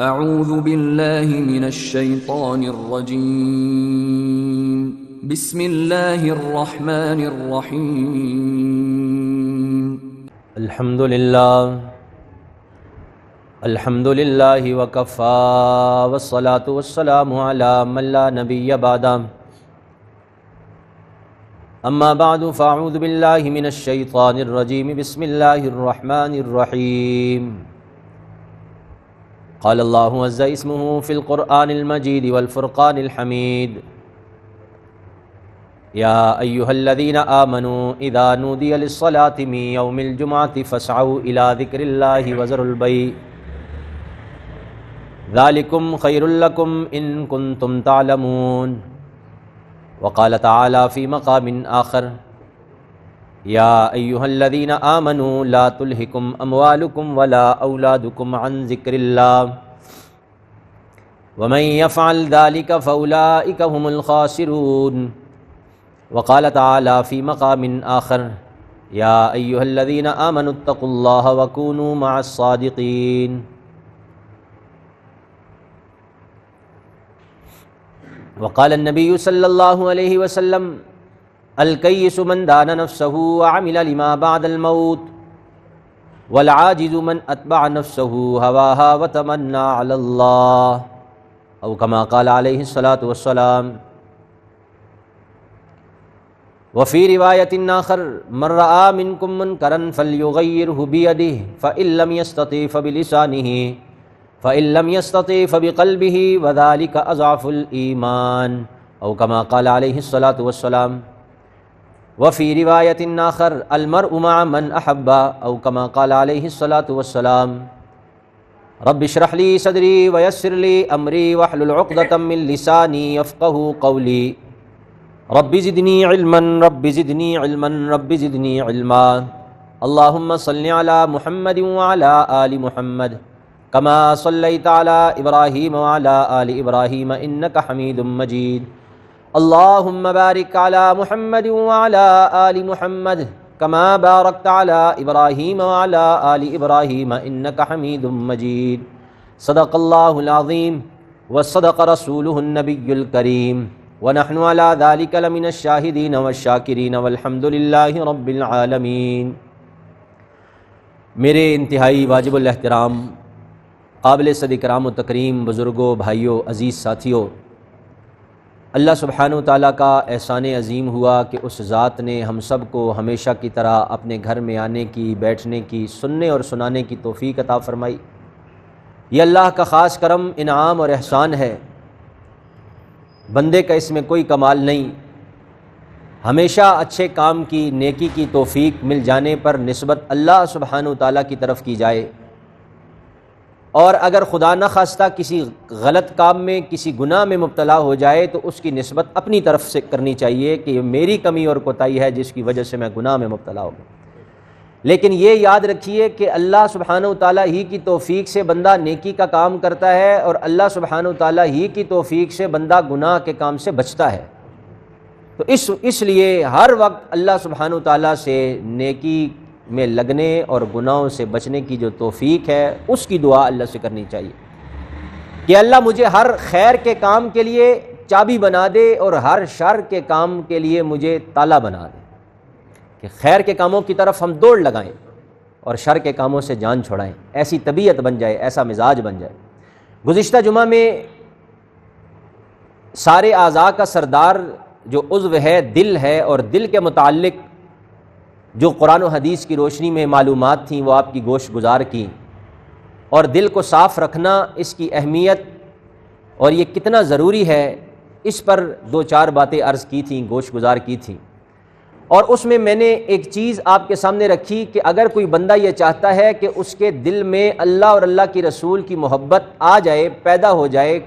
اعوذ باللہ من الشیطان الرجیم بسم اللہ الرحمن الرحیم الحمد للہ وکفی والصلاة والسلام علی من لا نبی بعد اما بعد فاعوذ باللہ من الشیطان الرجیم بسم اللہ الرحمن الرحیم قال اللہ عز اسمہ فی القرآن المجید والفرقان الحمید یا ایہا الذین آمنوا اذا نودی للصلاة من یوم الجمعة فاسعوا الى ذکر اللہ وذروا البیع ذالکم خیر لکم ان کنتم تعلمون وقال تعالی فی مقام آخر یا ایہا الذین آمنوا لا تلہکم اموالکم ولا اولادکم عن ذکر اللہ ومن یفعل ذلک فاولئک هم الخاسرون وقال تعالی فی مقام آخر یا ایہا الذین آمنوا اتقوا اللہ وکونوا مع الصادقین وقال النبی صلی اللہ علیہ وسلم الکیس من دان نفسہ وعمل لما بعد الموت والعاجز من اتبع نفسہ ہواها وتمنى علی اللہ او کما قال علیہ الصلاۃ والسلام وفی روایت آخر من رأى منکم منکرا فلیغیرہ بیدہ فإن لم یستطع فبلسانہ فإن لم يستطع فبقلبه وذلك أضعف الإيمان أو كما قال عليه الصلاة والسلام وفي رواية آخر المرء مع من أحب أو كما قال عليه الصلاة والسلام رب اشرح لي صدري ويسر لي أمري واحلل عقدة من لساني يفقهوا قولي رب زدني علما رب زدني علما رب زدني علما اللهم صل على محمد وعلى آل محمد كما صليت على إبراهيم وعلى آل إبراهيم إنك حميد مجيد اللهم بارك على محمد وعلى آل محمد كما باركت على إبراهيم وعلى آل إبراهيم إنك حميد مجيد صدق الله العظيم وصدق رسوله النبي الكريم ونحن على ذلك لمن الشاهدين والشاكرين والحمد لله رب العالمين۔ میرے انتہائی واجب الاحترام قابل صد اکرام و تکریم بزرگوں، بھائیوں، عزیز ساتھیوں، اللہ سبحانہ وتعالیٰ کا احسان عظیم ہوا کہ اس ذات نے ہم سب کو ہمیشہ کی طرح اپنے گھر میں آنے کی، بیٹھنے کی، سننے اور سنانے کی توفیق عطا فرمائی۔ یہ اللہ کا خاص کرم، انعام اور احسان ہے، بندے کا اس میں کوئی کمال نہیں۔ ہمیشہ اچھے کام کی، نیکی کی توفیق مل جانے پر نسبت اللہ سبحانہ وتعالیٰ کی طرف کی جائے، اور اگر خدا نہ خواستہ کسی غلط کام میں، کسی گناہ میں مبتلا ہو جائے تو اس کی نسبت اپنی طرف سے کرنی چاہیے کہ یہ میری کمی اور کوتاہی ہے جس کی وجہ سے میں گناہ میں مبتلا ہو گیا۔ لیکن یہ یاد رکھیے کہ اللہ سبحانہ وتعالیٰ ہی کی توفیق سے بندہ نیکی کا کام کرتا ہے، اور اللہ سبحانہ وتعالیٰ ہی کی توفیق سے بندہ گناہ کے کام سے بچتا ہے۔ تو اس لیے ہر وقت اللہ سبحانہ وتعالیٰ سے نیکی میں لگنے اور گناہوں سے بچنے کی جو توفیق ہے اس کی دعا اللہ سے کرنی چاہیے کہ اللہ مجھے ہر خیر کے کام کے لیے چابی بنا دے اور ہر شر کے کام کے لیے مجھے تالا بنا دے، کہ خیر کے کاموں کی طرف ہم دوڑ لگائیں اور شر کے کاموں سے جان چھڑائیں، ایسی طبیعت بن جائے، ایسا مزاج بن جائے۔ گزشتہ جمعہ میں سارے اعضاء کا سردار جو عضو ہے دل ہے، اور دل کے متعلق جو قرآن و حدیث کی روشنی میں معلومات تھیں وہ آپ کی گوشت گزار کی، اور دل کو صاف رکھنا، اس کی اہمیت اور یہ کتنا ضروری ہے، اس پر دو چار باتیں عرض کی تھیں، گوشت گزار کی تھیں۔ اور اس میں میں نے ایک چیز آپ کے سامنے رکھی کہ اگر کوئی بندہ یہ چاہتا ہے کہ اس کے دل میں اللہ اور اللہ کی رسول کی محبت آ جائے، پیدا ہو جائے،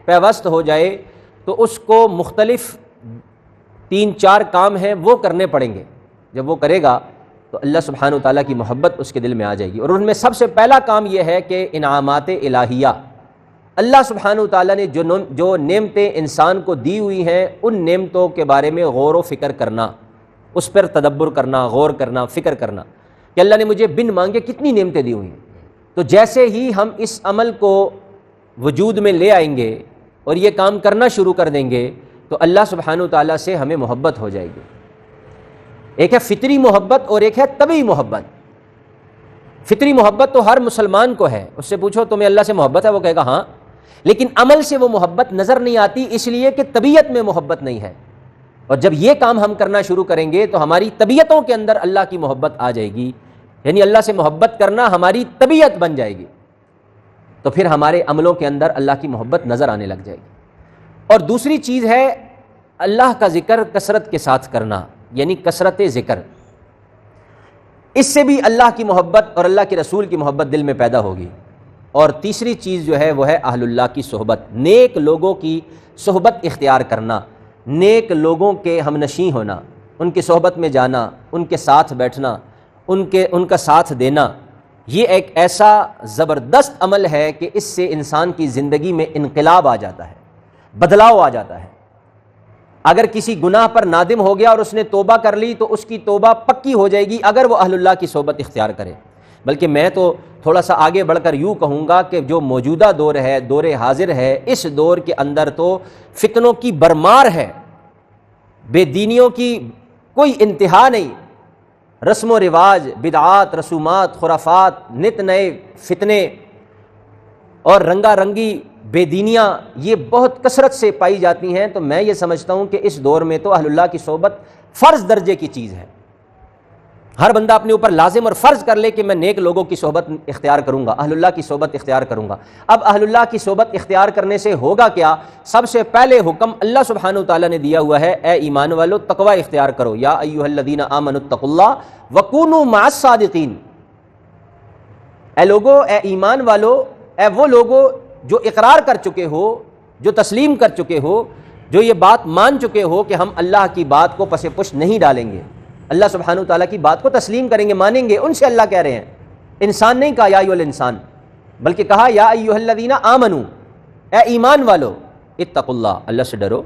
پیوست ہو جائے، تو اس کو مختلف 3-4 کام ہیں وہ کرنے پڑیں گے۔ جب وہ کرے گا تو اللہ سبحانہ وتعالیٰ کی محبت اس کے دل میں آ جائے گی، اور ان میں سب سے پہلا کام یہ ہے کہ انعامات الہیہ، اللہ سبحانہ وتعالیٰ نے جو نعمتیں انسان کو دی ہوئی ہیں ان نعمتوں کے بارے میں غور و فکر کرنا، اس پر تدبر کرنا، غور کرنا، فکر کرنا کہ اللہ نے مجھے بن مانگے کتنی نعمتیں دی ہوئی ہیں۔ تو جیسے ہی ہم اس عمل کو وجود میں لے آئیں گے اور یہ کام کرنا شروع کر دیں گے تو اللہ سبحانہ و تعالیٰ سے ہمیں محبت ہو جائے گی۔ ایک ہے فطری محبت اور ایک ہے طبعی محبت۔ فطری محبت تو ہر مسلمان کو ہے، اس سے پوچھو تمہیں اللہ سے محبت ہے، وہ کہے گا ہاں، لیکن عمل سے وہ محبت نظر نہیں آتی، اس لیے کہ طبیعت میں محبت نہیں ہے۔ اور جب یہ کام ہم کرنا شروع کریں گے تو ہماری طبیعتوں کے اندر اللہ کی محبت آ جائے گی، یعنی اللہ سے محبت کرنا ہماری طبیعت بن جائے گی، تو پھر ہمارے عملوں کے اندر اللہ کی محبت نظر آنے لگ جائے گی۔ اور دوسری چیز ہے اللہ کا ذکر کثرت کے ساتھ کرنا، یعنی کثرت ذکر، اس سے بھی اللہ کی محبت اور اللہ کے رسول کی محبت دل میں پیدا ہوگی۔ اور تیسری چیز جو ہے وہ ہے اہل اللہ کی صحبت، نیک لوگوں کی صحبت اختیار کرنا، نیک لوگوں کے ہمنشیں ہونا، ان کی صحبت میں جانا، ان کے ساتھ بیٹھنا، ان کا ساتھ دینا، یہ ایک ایسا زبردست عمل ہے کہ اس سے انسان کی زندگی میں انقلاب آ جاتا ہے، بدلاؤ آ جاتا ہے۔ اگر کسی گناہ پر نادم ہو گیا اور اس نے توبہ کر لی تو اس کی توبہ پکی ہو جائے گی اگر وہ اہل اللہ کی صحبت اختیار کرے۔ بلکہ میں تو تھوڑا سا آگے بڑھ کر یوں کہوں گا کہ جو موجودہ دور ہے، دور حاضر ہے، اس دور کے اندر تو فتنوں کی برمار ہے، بے دینیوں کی کوئی انتہا نہیں، رسم و رواج، بدعات، رسومات، خرافات، نت نئے فتنے اور رنگا رنگی بے دینیاں یہ بہت کثرت سے پائی جاتی ہیں۔ تو میں یہ سمجھتا ہوں کہ اس دور میں تو اہل اللہ کی صحبت فرض درجے کی چیز ہے۔ ہر بندہ اپنے اوپر لازم اور فرض کر لے کہ میں نیک لوگوں کی صحبت اختیار کروں گا، اہل اللہ کی صحبت اختیار کروں گا۔ اب اہل اللہ کی صحبت اختیار کرنے سے ہوگا کیا؟ سب سے پہلے حکم اللہ سبحانہ وتعالیٰ نے دیا ہوا ہے، اے ایمان والو تقوی اختیار کرو، یا ایھا الذین آمنوا اتقوا اللہ وکونوا مع الصادقین۔ اے لوگو، اے ایمان والو، اے وہ لوگو جو اقرار کر چکے ہو، جو تسلیم کر چکے ہو، جو یہ بات مان چکے ہو کہ ہم اللہ کی بات کو پس پش نہیں ڈالیں گے، اللہ سبحانہ وتعالیٰ کی بات کو تسلیم کریں گے، مانیں گے، ان سے اللہ کہہ رہے ہیں۔ انسان نہیں کہا یا ایھا الانسان، بلکہ کہا یا ایھا الذین آمنوا، اے ایمان والو اتقوا اللہ، اللہ سے ڈرو،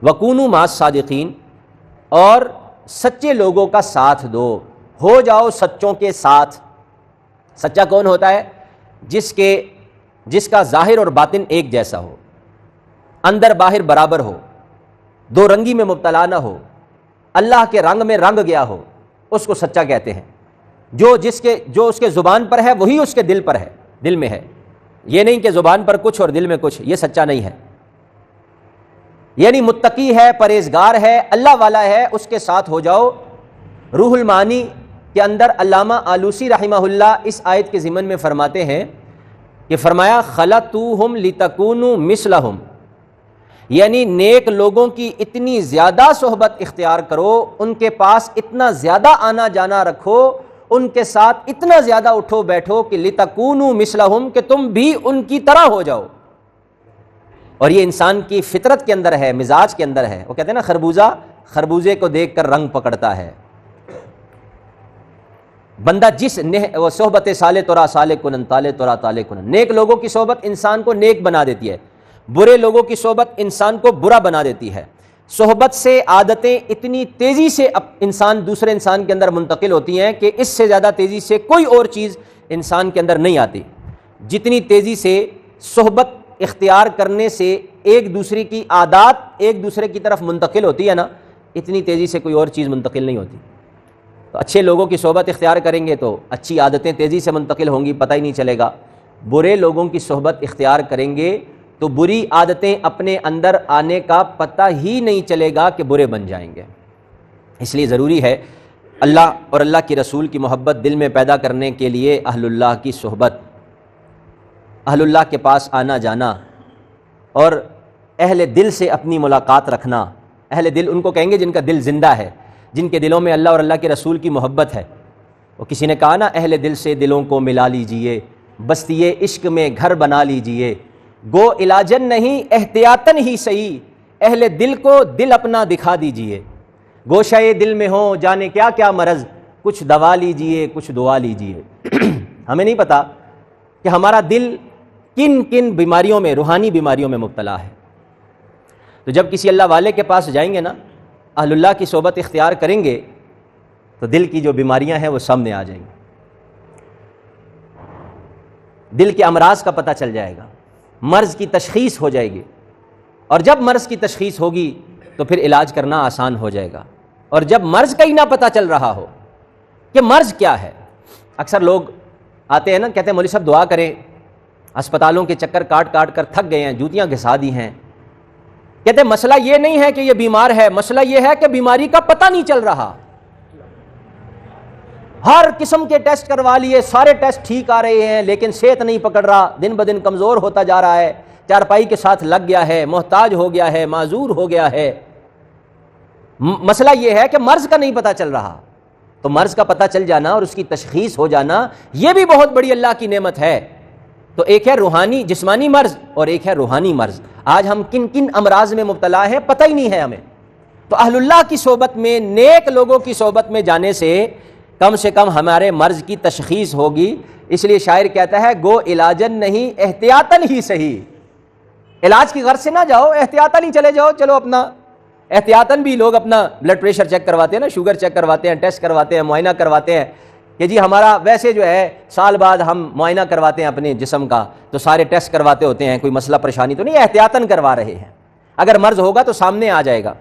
وکونوا مع الصادقین، اور سچے لوگوں کا ساتھ دو، ہو جاؤ سچوں کے ساتھ۔ سچا کون ہوتا ہے؟ جس کا ظاہر اور باطن ایک جیسا ہو، اندر باہر برابر ہو، دو رنگی میں مبتلا نہ ہو، اللہ کے رنگ میں رنگ گیا ہو، اس کو سچا کہتے ہیں۔ جو اس کے زبان پر ہے وہی اس کے دل پر ہے، دل میں ہے، یہ نہیں کہ زبان پر کچھ اور دل میں کچھ، یہ سچا نہیں ہے۔ یعنی متقی ہے، پرہیزگار ہے، اللہ والا ہے، اس کے ساتھ ہو جاؤ۔ روح المعانی کے اندر علامہ آلوسی رحمہ اللہ اس آیت کے ضمن میں فرماتے ہیں کہ فرمایا خلطوہم لتکونوا مثلہم، یعنی نیک لوگوں کی اتنی زیادہ صحبت اختیار کرو، ان کے پاس اتنا زیادہ آنا جانا رکھو، ان کے ساتھ اتنا زیادہ اٹھو بیٹھو کہ لتکونوا مثلہم، کہ تم بھی ان کی طرح ہو جاؤ۔ اور یہ انسان کی فطرت کے اندر ہے، مزاج کے اندر ہے۔ وہ کہتے ہیں نا خربوزے کو دیکھ کر رنگ پکڑتا ہے۔ بندہ جس وہ صحبت صالح ترا صالح کنن طالع ترا طالع کنن، نیک لوگوں کی صحبت انسان کو نیک بنا دیتی ہے، برے لوگوں کی صحبت انسان کو برا بنا دیتی ہے۔ صحبت سے عادتیں اتنی تیزی سے انسان دوسرے انسان کے اندر منتقل ہوتی ہیں کہ اس سے زیادہ تیزی سے کوئی اور چیز انسان کے اندر نہیں آتی۔ جتنی تیزی سے صحبت اختیار کرنے سے ایک دوسرے کی عادات ایک دوسرے کی طرف منتقل ہوتی ہے نا، اتنی تیزی سے کوئی اور چیز منتقل نہیں ہوتی۔ تو اچھے لوگوں کی صحبت اختیار کریں گے تو اچھی عادتیں تیزی سے منتقل ہوں گی، پتہ ہی نہیں چلے گا۔ برے لوگوں کی صحبت اختیار کریں گے تو بری عادتیں اپنے اندر آنے کا پتہ ہی نہیں چلے گا کہ برے بن جائیں گے۔ اس لیے ضروری ہے اللہ اور اللہ کی رسول کی محبت دل میں پیدا کرنے کے لیے اہل اللہ کی صحبت، اہل اللہ کے پاس آنا جانا، اور اہل دل سے اپنی ملاقات رکھنا۔ اہل دل ان کو کہیں گے جن کا دل زندہ ہے، جن کے دلوں میں اللہ اور اللہ کے رسول کی محبت ہے۔ وہ کسی نے کہا نا، اہل دل سے دلوں کو ملا لیجئے، بستی عشق میں گھر بنا لیجئے، گو علاجن نہیں احتیاطن ہی صحیح، اہل دل کو دل اپنا دکھا دیجئے، گوشہ دل میں ہو جانے کیا کیا مرض، کچھ دوا لیجئے کچھ دعا لیجئے۔ ہمیں نہیں پتا کہ ہمارا دل کن کن بیماریوں میں، روحانی بیماریوں میں مبتلا ہے۔ تو جب کسی اللہ والے کے پاس جائیں گے نا، اہل اللہ کی صحبت اختیار کریں گے تو دل کی جو بیماریاں ہیں وہ سامنے آ جائیں گی، دل کے امراض کا پتہ چل جائے گا، مرض کی تشخیص ہو جائے گی، اور جب مرض کی تشخیص ہوگی تو پھر علاج کرنا آسان ہو جائے گا۔ اور جب مرض کا ہی نہ پتہ چل رہا ہو کہ مرض کیا ہے، اکثر لوگ آتے ہیں نا، کہتے ہیں مولوی صاحب دعا کریں، ہسپتالوں کے چکر کاٹ کاٹ کر تھک گئے ہیں، جوتیاں گھسا دی ہیں، کہتے ہیں مسئلہ یہ نہیں ہے کہ یہ بیمار ہے، مسئلہ یہ ہے کہ بیماری کا پتہ نہیں چل رہا۔ ہر قسم کے ٹیسٹ کروا لیے، سارے ٹیسٹ ٹھیک آ رہے ہیں، لیکن صحت نہیں پکڑ رہا، دن بدن کمزور ہوتا جا رہا ہے، چارپائی کے ساتھ لگ گیا ہے، محتاج ہو گیا ہے، معذور ہو گیا ہے۔ مسئلہ یہ ہے کہ مرض کا نہیں پتہ چل رہا، تو مرض کا پتہ چل جانا اور اس کی تشخیص ہو جانا یہ بھی بہت بڑی اللہ کی نعمت ہے۔ تو ایک ہے روحانی جسمانی مرض اور ایک ہے روحانی مرض۔ آج ہم کن کن امراض میں مبتلا ہیں پتہ ہی نہیں ہے ہمیں۔ تو اہل اللہ کی صحبت میں، نیک لوگوں کی صحبت میں جانے سے کم ہمارے مرض کی تشخیص ہوگی۔ اس لیے شاعر کہتا ہے گو علاجن نہیں احتیاطاً ہی صحیح، علاج کی غرض سے نہ جاؤ، احتیاطاً ہی چلے جاؤ، چلو اپنا احتیاطاً بھی لوگ اپنا بلڈ پریشر چیک کرواتے ہیں نا، شوگر چیک کرواتے ہیں، ٹیسٹ کرواتے ہیں، معائنہ کرواتے ہیں کہ جی ہمارا ویسے جو ہے سال بعد ہم معائنہ کرواتے ہیں اپنے جسم کا، تو سارے ٹیسٹ کرواتے ہوتے ہیں، کوئی مسئلہ پریشانی تو نہیں، احتیاطاً کروا رہے ہیں، اگر مرض ہوگا تو سامنے آ جائے گا۔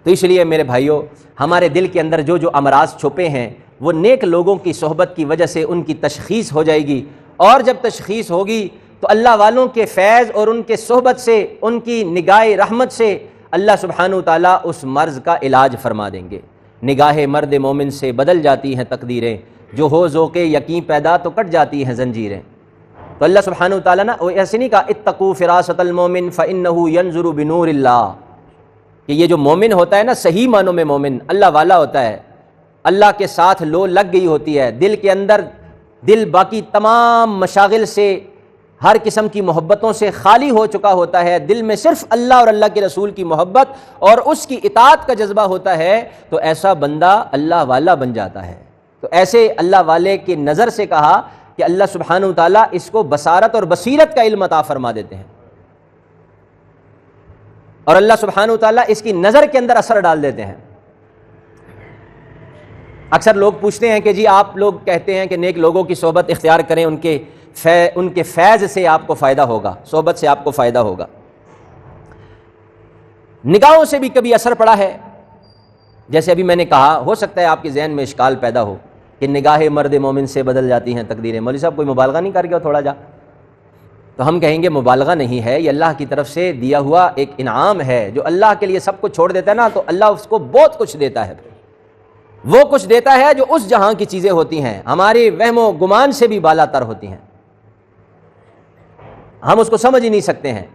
تو اس لیے میرے بھائیوں، ہمارے دل کے اندر جو جو امراض چھپے ہیں وہ نیک لوگوں کی صحبت کی وجہ سے ان کی تشخیص ہو جائے گی، اور جب تشخیص ہوگی تو اللہ والوں کے فیض اور ان کے صحبت سے، ان کی نگاہ رحمت سے اللہ سبحانہ وتعالیٰ اس مرض کا علاج فرما دیں گے۔ نگاہ مرد مومن سے بدل جاتی ہیں تقدیریں، جو ہو ذوق یقین پیدا تو کٹ جاتی ہیں زنجیریں۔ تو اللہ سبحانہ وتعالیٰ نے ایسے نہیں کہا اتقوا فراست المومن فإنہ ینظر بنور اللہ، کہ یہ جو مومن ہوتا ہے نا، صحیح معنوں میں مومن اللہ والا ہوتا ہے، اللہ کے ساتھ لو لگ گئی ہوتی ہے، دل کے اندر دل باقی تمام مشاغل سے، ہر قسم کی محبتوں سے خالی ہو چکا ہوتا ہے، دل میں صرف اللہ اور اللہ کے رسول کی محبت اور اس کی اطاعت کا جذبہ ہوتا ہے، تو ایسا بندہ اللہ والا بن جاتا ہے۔ تو ایسے اللہ والے کی نظر سے کہا کہ اللہ سبحانہ وتعالیٰ اس کو بصارت اور بصیرت کا علم عطا فرما دیتے ہیں، اور اللہ سبحانہ وتعالیٰ اس کی نظر کے اندر اثر ڈال دیتے ہیں۔ اکثر لوگ پوچھتے ہیں کہ جی آپ لوگ کہتے ہیں کہ نیک لوگوں کی صحبت اختیار کریں، ان کے فیض سے آپ کو فائدہ ہوگا، صحبت سے آپ کو فائدہ ہوگا۔ نگاہوں سے بھی کبھی اثر پڑا ہے، جیسے ابھی میں نے کہا، ہو سکتا ہے آپ کے ذہن میں اشکال پیدا ہو کہ نگاہ مرد مومن سے بدل جاتی ہیں تقدیریں، مولوی صاحب کوئی مبالغہ نہیں کر گیا تھوڑا جا؟ تو ہم کہیں گے مبالغہ نہیں ہے، یہ اللہ کی طرف سے دیا ہوا ایک انعام ہے۔ جو اللہ کے لیے سب کچھ چھوڑ دیتا ہے نا، تو اللہ اس کو بہت کچھ دیتا ہے، وہ کچھ دیتا ہے جو اس جہاں کی چیزیں ہوتی ہیں، ہمارے وہم و گمان سے بھی بالا تر ہوتی ہیں، ہم اس کو سمجھ ہی نہیں سکتے ہیں۔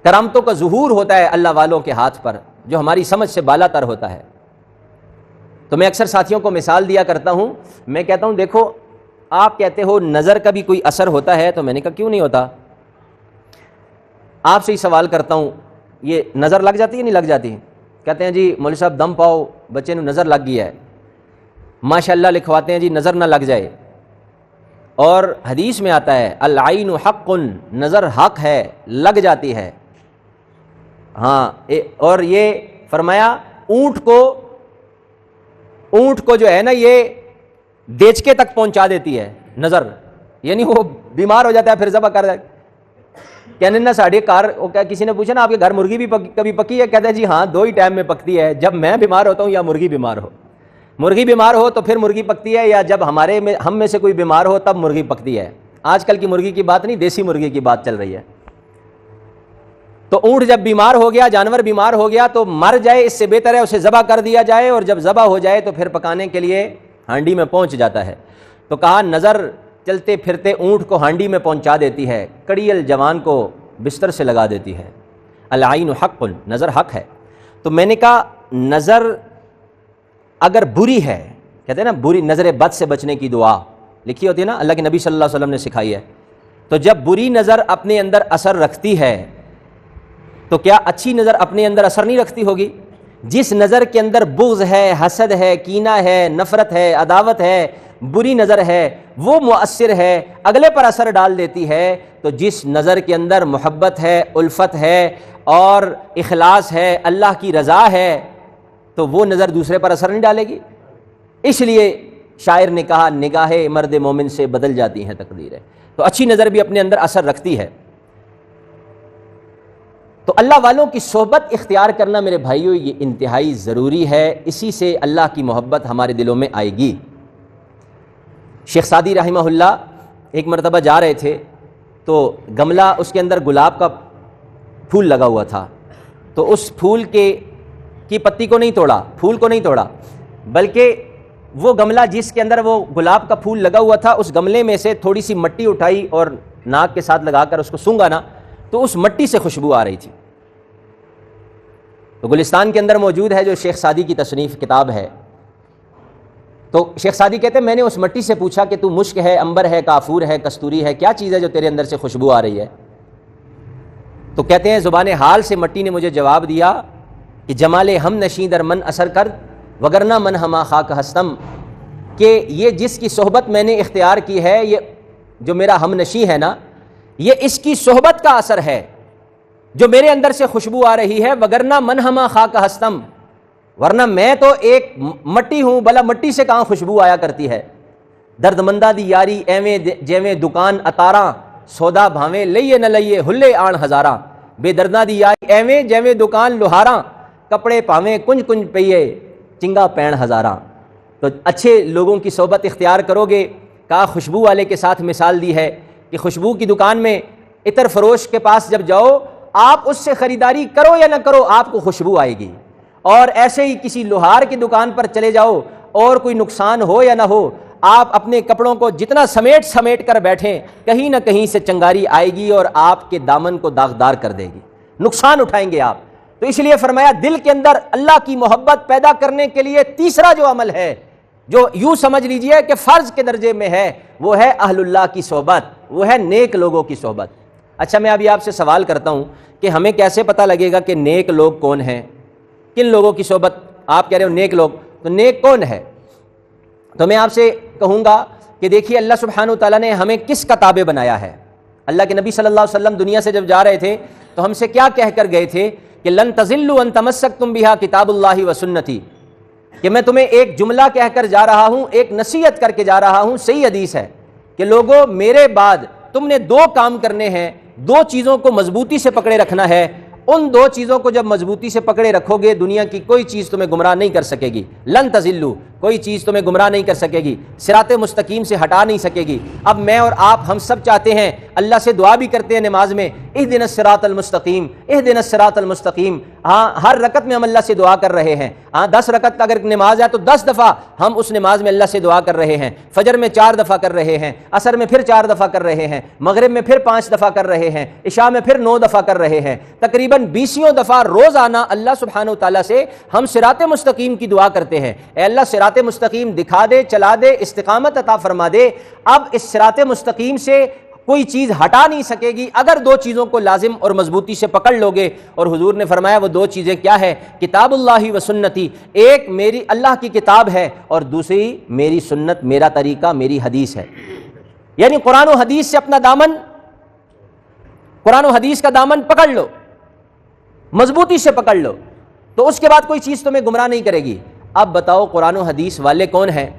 کرامتوں کا ظہور ہوتا ہے اللہ والوں کے ہاتھ پر، جو ہماری سمجھ سے بالا تر ہوتا ہے۔ تو میں اکثر ساتھیوں کو مثال دیا کرتا ہوں، میں کہتا ہوں دیکھو آپ کہتے ہو نظر کا بھی کوئی اثر ہوتا ہے، تو میں نے کہا کیوں نہیں ہوتا؟ آپ سے ہی سوال کرتا ہوں، یہ نظر لگ جاتی ہے نہیں لگ جاتی؟ کہتے ہیں جی مولوی صاحب دم پاؤ، بچے نے نظر لگ گیا ہے، ماشاءاللہ لکھواتے ہیں جی نظر نہ لگ جائے، اور حدیث میں آتا ہے العین حق، نظر حق ہے، لگ جاتی ہے۔ ہاں، اور یہ فرمایا اونٹ کو جو ہے نا یہ دیچکے تک پہنچا دیتی ہے نظر، یعنی وہ بیمار ہو جاتا ہے پھر ذبح کر دیتا ہے۔ کہنے نا ساڑھے کار، کسی نے پوچھا نا آپ کے گھر مرغی بھی کبھی پکی ہے؟ کہتے ہیں جی ہاں، 2 ہی ٹائم میں پکتی ہے، جب میں بیمار ہوتا ہوں یا مرغی بیمار ہو۔ مرغی بیمار ہو تو پھر مرغی پکتی ہے، یا جب ہم میں سے کوئی بیمار ہو تب مرغی پکتی ہے۔ آج کل کی مرغی کی بات نہیں، دیسی مرغی کی بات چل رہی ہے۔ تو اونٹ جب بیمار ہو گیا، جانور بیمار ہو گیا تو مر جائے، اس سے بہتر ہے اسے ذبح کر دیا جائے، اور جب ذبح ہو جائے تو پھر پکانے کے لیے ہانڈی میں پہنچ جاتا ہے۔ تو کہا نظر چلتے پھرتے اونٹ کو ہانڈی میں پہنچا دیتی ہے، کڑیل جوان کو بستر سے لگا دیتی ہے۔ العین حق، نظر حق ہے۔ تو میں نے کہا نظر اگر بری ہے، کہتے ہیں نا بری نظر بد سے بچنے کی دعا لکھی ہوتی ہے نا، اللہ کے نبی صلی اللہ علیہ وسلم نے سکھائی ہے، تو جب بری نظر اپنے اندر اثر رکھتی ہے تو کیا اچھی نظر اپنے اندر اثر نہیں رکھتی ہوگی؟ جس نظر کے اندر بغض ہے، حسد ہے، کینہ ہے، نفرت ہے، عداوت ہے، بری نظر ہے، وہ مؤثر ہے، اگلے پر اثر ڈال دیتی ہے۔ تو جس نظر کے اندر محبت ہے، الفت ہے اور اخلاص ہے، اللہ کی رضا ہے، تو وہ نظر دوسرے پر اثر نہیں ڈالے گی۔ اس لیے شاعر نے کہا نگاہ مرد مومن سے بدل جاتی ہیں تقدیریں۔ تو اچھی نظر بھی اپنے اندر اثر رکھتی ہے۔ تو اللہ والوں کی صحبت اختیار کرنا میرے بھائیوں یہ انتہائی ضروری ہے، اسی سے اللہ کی محبت ہمارے دلوں میں آئے گی۔ شیخ سعدی رحمہ اللہ ایک مرتبہ جا رہے تھے تو گملہ اس کے اندر گلاب کا پھول لگا ہوا تھا، تو اس پھول کی پتی کو نہیں توڑا، پھول کو نہیں توڑا، بلکہ وہ گملہ جس کے اندر وہ گلاب کا پھول لگا ہوا تھا اس گملے میں سے تھوڑی سی مٹی اٹھائی اور ناک کے ساتھ لگا کر اس کو سونگا نا تو اس مٹی سے خوشبو آ رہی تھی۔ تو گلستان کے اندر موجود ہے جو شیخ سعدی کی تصنیف کتاب ہے، تو شیخ سعدی کہتے ہیں میں نے اس مٹی سے پوچھا کہ تو مشک ہے، عنبر ہے، کافور ہے، کستوری ہے، کیا چیز ہے جو تیرے اندر سے خوشبو آ رہی ہے؟ تو کہتے ہیں زبان حال سے مٹی نے مجھے جواب دیا کہ جمال ہم نشیں در من اثر کر وگرنہ من ہما خاک ہستم، کہ یہ جس کی صحبت میں نے اختیار کی ہے، یہ جو میرا ہم نشیں ہے نا، یہ اس کی صحبت کا اثر ہے جو میرے اندر سے خوشبو آ رہی ہے، وگرنہ من ہما خاک ہستم، ورنہ میں تو ایک مٹی ہوں، بلا مٹی سے کہاں خوشبو آیا کرتی ہے۔ درد مندہ دی یاری ایویں جیویں دکان اتاراں، سودا بھاویں لئیے نہ لئیے ہلے آن ہزاراں، بے درداں دی یاری ایویں جیویں دکان لوہاراں، کپڑے پاویں کنج کنج پئیے چنگا پین ہزاراں۔ تو اچھے لوگوں کی صحبت اختیار کرو گے، کہا خوشبو والے کے ساتھ مثال دی ہے کہ خوشبو کی دکان میں عطر فروش کے پاس جب جاؤ، آپ اس سے خریداری کرو یا نہ کرو آپ کو خوشبو آئے گی، اور ایسے ہی کسی لوہار کی دکان پر چلے جاؤ اور کوئی نقصان ہو یا نہ ہو، آپ اپنے کپڑوں کو جتنا سمیٹ کر بیٹھیں کہیں نہ کہیں سے چنگاری آئے گی اور آپ کے دامن کو داغدار کر دے گی، نقصان اٹھائیں گے آپ۔ تو اس لیے فرمایا دل کے اندر اللہ کی محبت پیدا کرنے کے لیے تیسرا جو عمل ہے، جو یوں سمجھ لیجئے کہ فرض کے درجے میں ہے، وہ ہے اہل اللہ کی صحبت، وہ ہے نیک لوگوں کی صحبت۔ اچھا میں ابھی آپ سے سوال کرتا ہوں کہ ہمیں کیسے پتہ لگے گا کہ نیک لوگ کون ہیں، کن لوگوں کی صحبت؟ آپ کہہ رہے ہو نیک لوگ، تو نیک کون ہے؟ تو میں آپ سے کہوں گا کہ دیکھیے اللہ سبحانہ وتعالیٰ نے ہمیں کس کا تابع بنایا ہے۔ اللہ کے نبی صلی اللہ علیہ وسلم دنیا سے جب جا رہے تھے تو ہم سے کیا کہہ کر گئے تھے کہ لن تضلوا ان تمسکتم بہا کتاب اللہ و سنتی، کہ میں تمہیں ایک جملہ کہہ کر جا رہا ہوں، ایک نصیحت کر کے جا رہا ہوں۔ صحیح حدیث ہے کہ لوگوں میرے بعد تم نے دو کام کرنے ہیں، دو چیزوں کو مضبوطی سے پکڑے رکھنا ہے، ان دو چیزوں کو جب مضبوطی سے پکڑے رکھو گے دنیا کی کوئی چیز تمہیں گمراہ نہیں کر سکے گی۔ لن تضلوا، کوئی چیز تمہیں گمراہ نہیں کر سکے گی، صراط مستقیم سے ہٹا نہیں سکے گی۔ اب میں اور آپ ہم سب چاہتے ہیں، اللہ سے دعا بھی کرتے ہیں نماز میں، اہدنا الصراط المستقیم اہدنا الصراط المستقیم۔ ہاں ہر رکعت میں ہم اللہ سے دعا کر رہے ہیں، ہاں 10 رکعت اگر نماز ہے تو 10 دفعہ ہم اس نماز میں اللہ سے دعا کر رہے ہیں، فجر میں 4 دفعہ کر رہے ہیں، عصر میں پھر 4 دفعہ کر رہے ہیں، مغرب میں پھر 5 دفعہ کر رہے ہیں، عشاء میں پھر 9 دفعہ کر رہے ہیں، تقریباً 20 دفعہ روزانہ اللہ سبحانہ وتعالیٰ سے ہم صراط مستقیم کی دعا کرتے ہیں۔ اے اللہ صراط مستقیم دکھا دے، چلا دے، استقامت عطا فرما دے۔ اب اس صراط مستقیم سے کوئی چیز ہٹا نہیں سکے گی اگر دو چیزوں کو لازم اور مضبوطی سے پکڑ لو گے، اور حضور نے فرمایا وہ دو چیزیں کیا ہے؟ کتاب اللہ و سنتی، ایک میری اللہ کی کتاب ہے اور دوسری میری سنت، میرا طریقہ، میری حدیث ہے۔ یعنی قرآن و حدیث سے اپنا دامن، قرآن و حدیث کا دامن پکڑ لو، مضبوطی سے پکڑ لو، تو اس کے بعد کوئی چیز تمہیں گمراہ نہیں کرے گی۔ اب بتاؤ قرآن و حدیث والے کون ہیں؟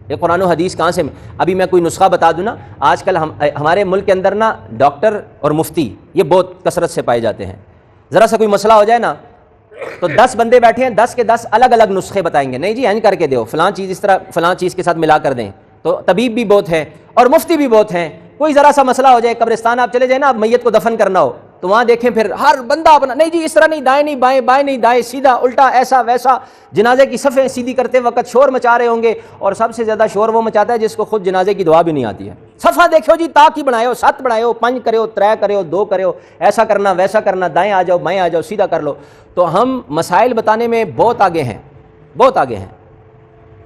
یہ قرآن و حدیث کہاں سے؟ ابھی میں کوئی نسخہ بتا دوں نا، آج کل ہمارے ملک کے اندر نا ڈاکٹر اور مفتی یہ بہت کثرت سے پائے جاتے ہیں۔ ذرا سا کوئی مسئلہ ہو جائے نا تو 10 بندے بیٹھے ہیں، 10 کے 10 الگ الگ نسخے بتائیں گے، نہیں جی اینج کر کے دو، فلاں چیز اس طرح فلاں چیز کے ساتھ ملا کر دیں۔ تو طبیب بھی بہت ہیں اور مفتی بھی بہت ہیں۔ کوئی ذرا سا مسئلہ ہو جائے، قبرستان آپ چلے جائیں نا، اب میت کو دفن کرنا ہو تو وہاں دیکھیں پھر ہر بندہ اپنا، نہیں جی اس طرح نہیں، دائیں نہیں بائیں، بائیں نہیں دائیں، سیدھا الٹا، ایسا ویسا۔ جنازے کی صفیں سیدھی کرتے وقت شور مچا رہے ہوں گے، اور سب سے زیادہ شور وہ مچاتا ہے جس کو خود جنازے کی دعا بھی نہیں آتی ہے۔ صفحہ دیکھو جی، تا کی بنائے ہو، 7 بنائے ہو، 5 کرے ہو، 3 کرے ہو، 2 کرے ہو، ایسا کرنا ویسا کرنا، دائیں آ جاؤ بائیں آ جاؤ، سیدھا کر لو۔ تو ہم مسائل بتانے میں بہت آگے ہیں، بہت آگے ہیں۔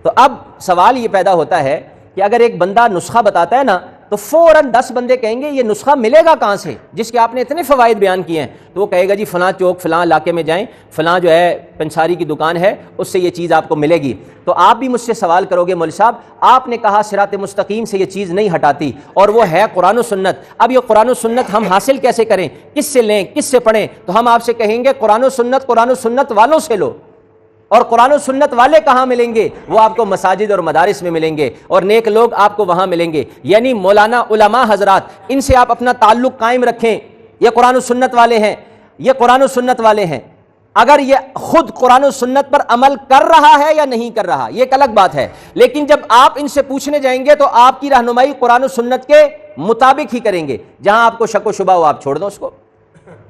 تو اب سوال یہ پیدا ہوتا ہے کہ اگر ایک بندہ نسخہ بتاتا ہے نا تو فوراً 10 بندے کہیں گے یہ نسخہ ملے گا کہاں سے، جس کے آپ نے اتنے فوائد بیان کیے ہیں؟ تو وہ کہے گا جی فلاں چوک فلاں علاقے میں جائیں، فلاں جو ہے پنساری کی دکان ہے، اس سے یہ چیز آپ کو ملے گی۔ تو آپ بھی مجھ سے سوال کرو گے مولوی صاحب آپ نے کہا صراط مستقیم سے یہ چیز نہیں ہٹاتی، اور وہ ہے قرآن و سنت، اب یہ قرآن و سنت ہم حاصل کیسے کریں، کس سے لیں، کس سے پڑھیں؟ تو ہم آپ سے کہیں گے قرآن و سنت والوں سے لو، اور قرآن و سنت والے کہاں ملیں گے؟ وہ آپ کو مساجد اور مدارس میں ملیں گے، اور نیک لوگ آپ کو وہاں ملیں گے۔ یعنی مولانا علماء حضرات، ان سے آپ اپنا تعلق قائم رکھیں، یہ قرآن و سنت والے ہیں، یہ قرآن و سنت والے ہیں۔ اگر یہ خود قرآن و سنت پر عمل کر رہا ہے یا نہیں کر رہا، یہ ایک الگ بات ہے، لیکن جب آپ ان سے پوچھنے جائیں گے تو آپ کی رہنمائی قرآن و سنت کے مطابق ہی کریں گے۔ جہاں آپ کو شک و شبہ ہو آپ چھوڑ دو اس کو۔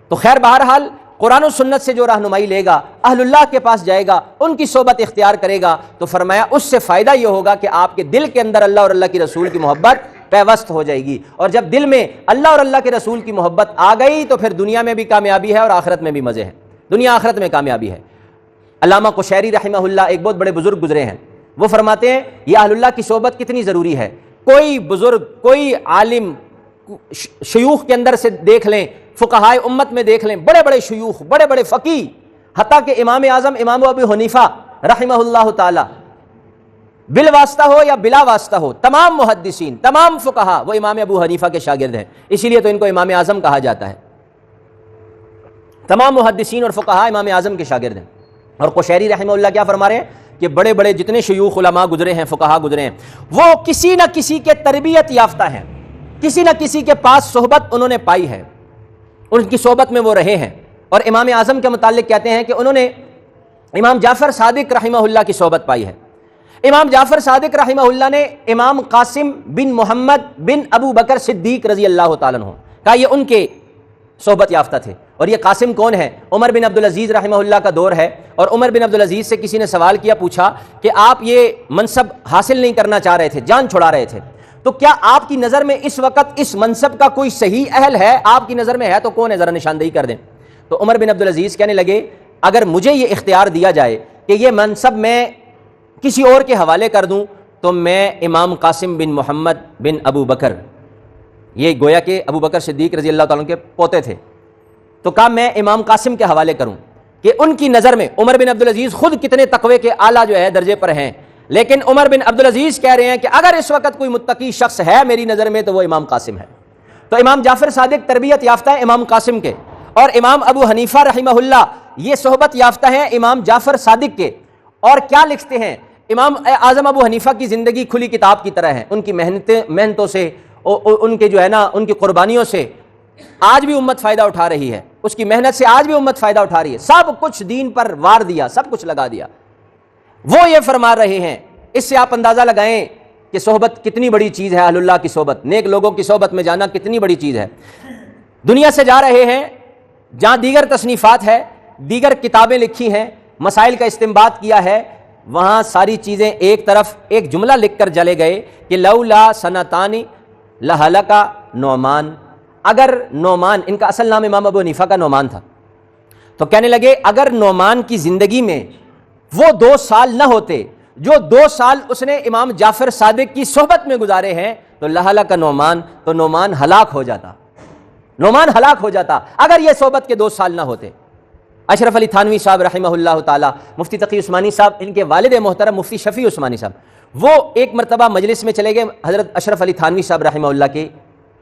تو خیر بہرحال قرآن و سنت سے جو رہنمائی لے گا، اہل اللہ کے پاس جائے گا، ان کی صحبت اختیار کرے گا، تو فرمایا اس سے فائدہ یہ ہوگا کہ آپ کے دل کے اندر اللہ اور اللہ کی رسول کی محبت پیوست ہو جائے گی، اور جب دل میں اللہ اور اللہ کے رسول کی محبت آ گئی تو پھر دنیا میں بھی کامیابی ہے اور آخرت میں بھی مزے ہیں، دنیا آخرت میں کامیابی ہے۔ علامہ قشیری رحمہ اللہ ایک بہت بڑے بزرگ گزرے ہیں، وہ فرماتے ہیں یہ اہل اللہ کی صحبت کتنی ضروری ہے۔ کوئی بزرگ، کوئی عالم، شیوخ کے اندر سے دیکھ لیں، فقہائے امت میں دیکھ لیں، بڑے بڑے شیوخ، بڑے بڑے فقیہ، حتیٰ کہ امام اعظم امام ابو حنیفہ رحمہ اللہ تعالی، بالواسطہ ہو یا بلا واسطہ ہو، تمام محدثین، تمام فقہا وہ امام ابو حنیفہ کے شاگرد ہیں، اسی لیے تو ان کو امام اعظم کہا جاتا ہے۔ تمام محدثین اور فقہا امام اعظم کے شاگرد ہیں۔ اور قشیری رحمہ اللہ کیا فرما رہے ہیں کہ بڑے بڑے جتنے شیوخ علماء گزرے ہیں، فقہا گزرے ہیں، وہ کسی نہ کسی کے تربیت یافتہ ہیں، کسی نہ کسی کے پاس صحبت انہوں نے پائی ہے، ان کی صحبت میں وہ رہے ہیں۔ اور امام اعظم کے متعلق کہتے ہیں کہ انہوں نے امام جعفر صادق رحمہ اللہ کی صحبت پائی ہے۔ امام جعفر صادق رحمہ اللہ نے امام قاسم بن محمد بن ابو بکر صدیق رضی اللہ تعالیٰ عنہ کا یہ ان کے صحبت یافتہ تھے۔ اور یہ قاسم کون ہے؟ عمر بن عبدالعزیز رحمہ اللہ کا دور ہے، اور عمر بن عبدالعزیز سے کسی نے سوال کیا، پوچھا کہ آپ یہ منصب حاصل نہیں کرنا چاہ رہے تھے، جان چھڑا رہے تھے، تو کیا آپ کی نظر میں اس وقت اس منصب کا کوئی صحیح اہل ہے؟ آپ کی نظر میں ہے تو کون ہے، ذرا نشاندہی کر دیں۔ تو عمر بن عبدالعزیز کہنے لگے اگر مجھے یہ اختیار دیا جائے کہ یہ منصب میں کسی اور کے حوالے کر دوں تو میں امام قاسم بن محمد بن ابو بکر، یہ گویا کہ ابو بکر صدیق رضی اللہ تعالیٰ کے پوتے تھے، تو کہا میں امام قاسم کے حوالے کروں کہ ان کی نظر میں عمر بن عبدالعزیز خود کتنے تقوی کے اعلیٰ جو ہے درجے پر ہیں، لیکن عمر بن عبدالعزیز کہہ رہے ہیں کہ اگر اس وقت کوئی متقی شخص ہے میری نظر میں تو وہ امام قاسم ہے۔ تو امام جعفر صادق تربیت یافتہ ہے امام قاسم کے، اور امام ابو حنیفہ رحمہ اللہ یہ صحبت یافتہ ہیں امام جعفر صادق کے۔ اور کیا لکھتے ہیں، امام اعظم ابو حنیفہ کی زندگی کھلی کتاب کی طرح ہے، ان کی محنتوں سے، ان کے جو ہے نا ان کی قربانیوں سے آج بھی امت فائدہ اٹھا رہی ہے، اس کی محنت سے آج بھی امت فائدہ اٹھا رہی ہے، سب کچھ دین پر وار دیا، سب کچھ لگا دیا۔ وہ یہ فرما رہے ہیں، اس سے آپ اندازہ لگائیں کہ صحبت کتنی بڑی چیز ہے، اہل اللہ کی صحبت، نیک لوگوں کی صحبت میں جانا کتنی بڑی چیز ہے۔ دنیا سے جا رہے ہیں جہاں دیگر تصنیفات ہے، دیگر کتابیں لکھی ہیں، مسائل کا استنباط کیا ہے، وہاں ساری چیزیں ایک طرف ایک جملہ لکھ کر چلے گئے کہ لولا سنتانی لہلک نعمان، اگر نعمان، ان کا اصل نام امام ابو حنیفہ کا نعمان تھا، تو کہنے لگے اگر نعمان کی زندگی میں وہ 2 سال نہ ہوتے جو 2 سال اس نے امام جعفر صادق کی صحبت میں گزارے ہیں تو لہلک نعمان، تو نعمان ہلاک ہو جاتا، نعمان ہلاک ہو جاتا اگر یہ صحبت کے 2 سال نہ ہوتے۔ اشرف علی تھانوی صاحب رحمہ اللہ تعالی، مفتی تقی عثمانی صاحب، ان کے والد محترم مفتی شفیع عثمانی صاحب، وہ ایک مرتبہ مجلس میں چلے گئے حضرت اشرف علی تھانوی صاحب رحمہ اللہ کے،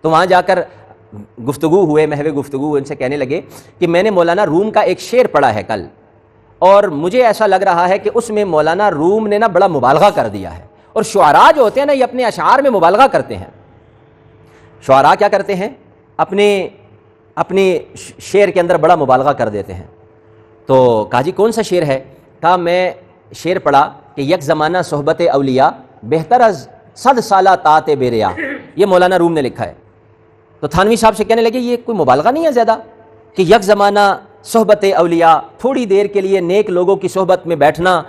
تو وہاں جا کر گفتگو ہوئے، محو گفتگو، ان سے کہنے لگے کہ میں نے مولانا روم کا ایک شعر پڑھا ہے کل، اور مجھے ایسا لگ رہا ہے کہ اس میں مولانا روم نے نا بڑا مبالغہ کر دیا ہے، اور شعراء جو ہوتے ہیں نا یہ اپنے اشعار میں مبالغہ کرتے ہیں۔ شعراء کیا کرتے ہیں، اپنے شعر کے اندر بڑا مبالغہ کر دیتے ہیں۔ تو کہا جی کون سا شعر ہے؟ کہا میں شعر پڑھا کہ یک زمانہ صحبت اولیاء بہتر از 100 سالہ طاعت بے ریا، یہ مولانا روم نے لکھا ہے۔ تو تھانوی صاحب سے کہنے لگے یہ کوئی مبالغہ نہیں ہے زیادہ کہ یک زمانہ صحبت اولیاء، تھوڑی دیر کے لیے نیک لوگوں کی صحبت میں بیٹھنا،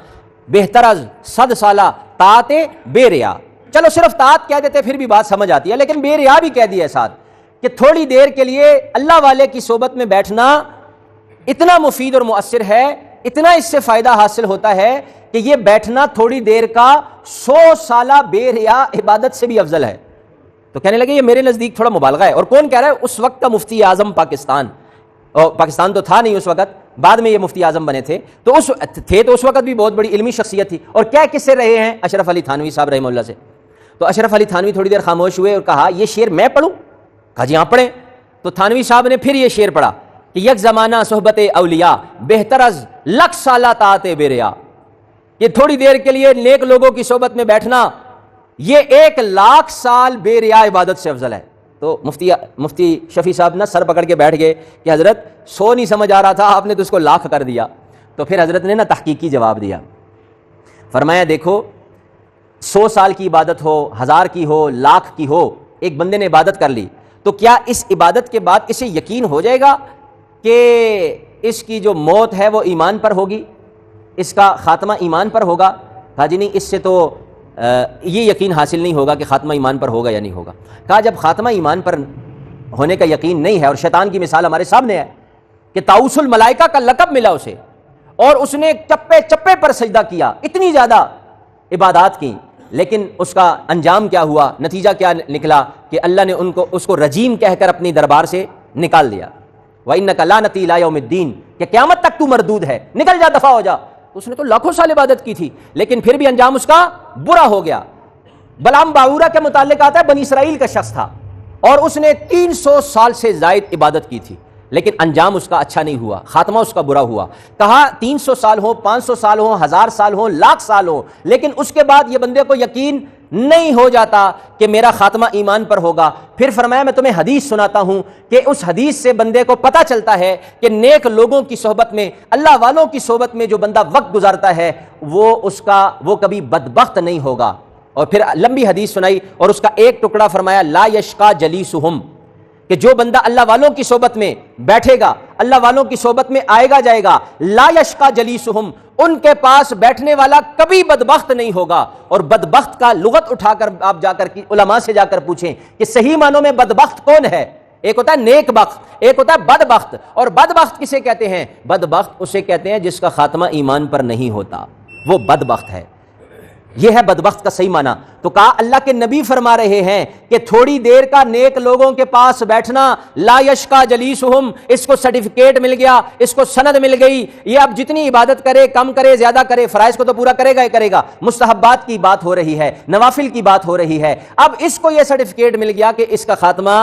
بہتر از 100 سالہ طاعت بے ریا، چلو صرف طاعت کہہ دیتے پھر بھی بات سمجھ آتی ہے، لیکن بے ریا بھی کہہ دیا ہے ساتھ کہ تھوڑی دیر کے لیے اللہ والے کی صحبت میں بیٹھنا اتنا مفید اور مؤثر ہے، اتنا اس سے فائدہ حاصل ہوتا ہے کہ یہ بیٹھنا تھوڑی دیر کا 100 سالہ بے ریا عبادت سے بھی افضل ہے۔ تو کہنے لگے یہ میرے نزدیک تھوڑا مبالغہ ہے۔ اور کون کہہ رہا ہے؟ اس وقت کا مفتی اعظم پاکستان، اور پاکستان تو تھا نہیں اس وقت، بعد میں یہ مفتی اعظم بنے تھے، تو اس وقت بھی بہت بڑی علمی شخصیت تھی۔ اور کیا کس سے رہے ہیں؟ اشرف علی تھانوی صاحب رحمہ اللہ سے۔ تو اشرف علی تھانوی تھوڑی دیر خاموش ہوئے اور کہا یہ شعر میں پڑھوں؟ کہا جی ہاں پڑھیں۔ تو تھانوی صاحب نے پھر یہ شعر پڑھا کہ یک زمانہ صحبت اولیاء بہتر از 1,00,000 سالہ طاعت بے ریا، کہ تھوڑی دیر کے لیے نیک لوگوں کی صحبت میں بیٹھنا یہ 1,00,000 سال بے ریا عبادت سے افضل ہے۔ تو مفتی شفیع صاحب نہ سر پکڑ کے بیٹھ گئے کہ حضرت 100 نہیں سمجھ آ رہا تھا، آپ نے تو اس کو 1,00,000 کر دیا۔ تو پھر حضرت نے نا تحقیقی جواب دیا، فرمایا دیکھو 100 سال کی عبادت ہو، 1000 کی ہو، 1,00,000 کی ہو، ایک بندے نے عبادت کر لی تو کیا اس عبادت کے بعد اسے یقین ہو جائے گا کہ اس کی جو موت ہے وہ ایمان پر ہوگی، اس کا خاتمہ ایمان پر ہوگا؟ کہا جی نہیں، اس سے تو یہ یقین حاصل نہیں ہوگا کہ خاتمہ ایمان پر ہوگا یا نہیں ہوگا۔ کہا جب خاتمہ ایمان پر ہونے کا یقین نہیں ہے، اور شیطان کی مثال ہمارے سامنے ہے کہ طاؤس الملائکہ کا لقب ملا اسے، اور اس نے چپے چپے پر سجدہ کیا، اتنی زیادہ عبادات کی، لیکن اس کا انجام کیا ہوا، نتیجہ کیا نکلا کہ اللہ نے اس کو رجیم کہہ کر اپنی دربار سے نکال دیا۔ وَإِنَّكَ لَعْنَتِي إِلَىٰ يَوْمِ الدِّينِ کہ قیامت تک تو مردود ہے، نکل جا، دفع ہو جا۔ اس نے تو لاکھوں سال عبادت کی تھی، لیکن پھر بھی انجام اس کا برا ہو گیا۔ بلعام باعورہ کے متعلق آتا ہے، بنی اسرائیل کا شخص تھا اور اس نے 300 سال سے زائد عبادت کی تھی، لیکن انجام اس کا اچھا نہیں ہوا، خاتمہ اس کا برا ہوا۔ کہا 300 سال ہو، 500 سال ہو، 1000 سال ہو، 1,00,000 سال ہو، لیکن اس کے بعد یہ بندے کو یقین نہیں ہو جاتا کہ میرا خاتمہ ایمان پر ہوگا۔ پھر فرمایا میں تمہیں حدیث سناتا ہوں کہ اس حدیث سے بندے کو پتہ چلتا ہے کہ نیک لوگوں کی صحبت میں، اللہ والوں کی صحبت میں جو بندہ وقت گزارتا ہے وہ کبھی بدبخت نہیں ہوگا۔ اور پھر لمبی حدیث سنائی اور اس کا ایک ٹکڑا فرمایا لا یشقا جلیسہم، کہ جو بندہ اللہ والوں کی صحبت میں بیٹھے گا، اللہ والوں کی صحبت میں آئے گا جائے گا، لا یشقا جلیسہم، ان کے پاس بیٹھنے والا کبھی بدبخت نہیں ہوگا۔ اور بدبخت کا لغت اٹھا کر آپ جا کر علماء سے جا کر پوچھیں کہ صحیح معنوں میں بدبخت کون ہے؟ ایک ہوتا ہے نیک بخت، ایک ہوتا ہے بدبخت۔ اور بدبخت کسے کہتے ہیں؟ بدبخت اسے کہتے ہیں جس کا خاتمہ ایمان پر نہیں ہوتا، وہ بدبخت ہے۔ یہ ہے بدبخت کا صحیح معنی۔ تو کہا اللہ کے نبی فرما رہے ہیں کہ تھوڑی دیر کا نیک لوگوں کے پاس بیٹھنا، لا یشقا جلیسہم، اس کو سرٹیفکیٹ مل گیا، اس کو سند مل گئی، یہ اب جتنی عبادت کرے، کم کرے، زیادہ کرے، فرائض کو تو پورا کرے گا ہی کرے گا، مستحبات کی بات ہو رہی ہے، نوافل کی بات ہو رہی ہے، اب اس کو یہ سرٹیفکیٹ مل گیا کہ اس کا خاتمہ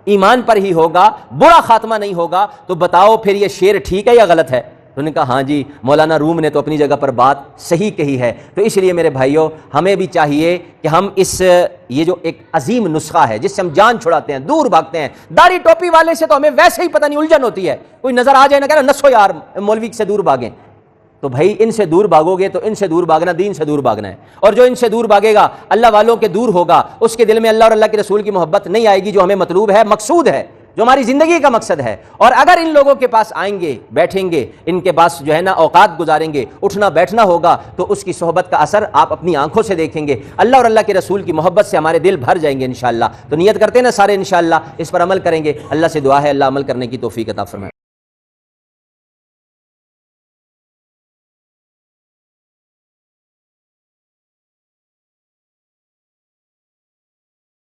ایمان پر ہی ہوگا، برا خاتمہ نہیں ہوگا۔ تو بتاؤ پھر یہ شعر ٹھیک ہے یا غلط ہے؟ تو نے کہا ہاں جی، مولانا روم نے تو اپنی جگہ پر بات صحیح کہی ہے۔ تو اس لیے میرے بھائیوں، ہمیں بھی چاہیے کہ ہم یہ جو ایک عظیم نسخہ ہے جس سے ہم جان چھڑاتے ہیں، دور بھاگتے ہیں، داڑھی ٹوپی والے سے تو ہمیں ویسے ہی پتہ نہیں الجھن ہوتی ہے، کوئی نظر آ جائے نہ کہنا نسو یار مولوی سے دور بھاگیں، تو بھائی ان سے دور بھاگو گے تو ان سے دور بھاگنا دین سے دور بھاگنا ہے، اور جو ان سے دور بھاگے گا اللہ والوں کے دور ہوگا، اس کے دل میں اللہ اور اللہ کے رسول کی محبت نہیں آئے گی، جو ہمیں مطلوب ہے، مقصود ہے، جو ہماری زندگی کا مقصد ہے۔ اور اگر ان لوگوں کے پاس آئیں گے، بیٹھیں گے، ان کے پاس جو ہے نا اوقات گزاریں گے، اٹھنا بیٹھنا ہوگا، تو اس کی صحبت کا اثر آپ اپنی آنکھوں سے دیکھیں گے، اللہ اور اللہ کے رسول کی محبت سے ہمارے دل بھر جائیں گے انشاءاللہ۔ تو نیت کرتے ہیں نا سارے انشاءاللہ اس پر عمل کریں گے۔ اللہ سے دعا ہے اللہ عمل کرنے کی توفیق عطا فرمائے۔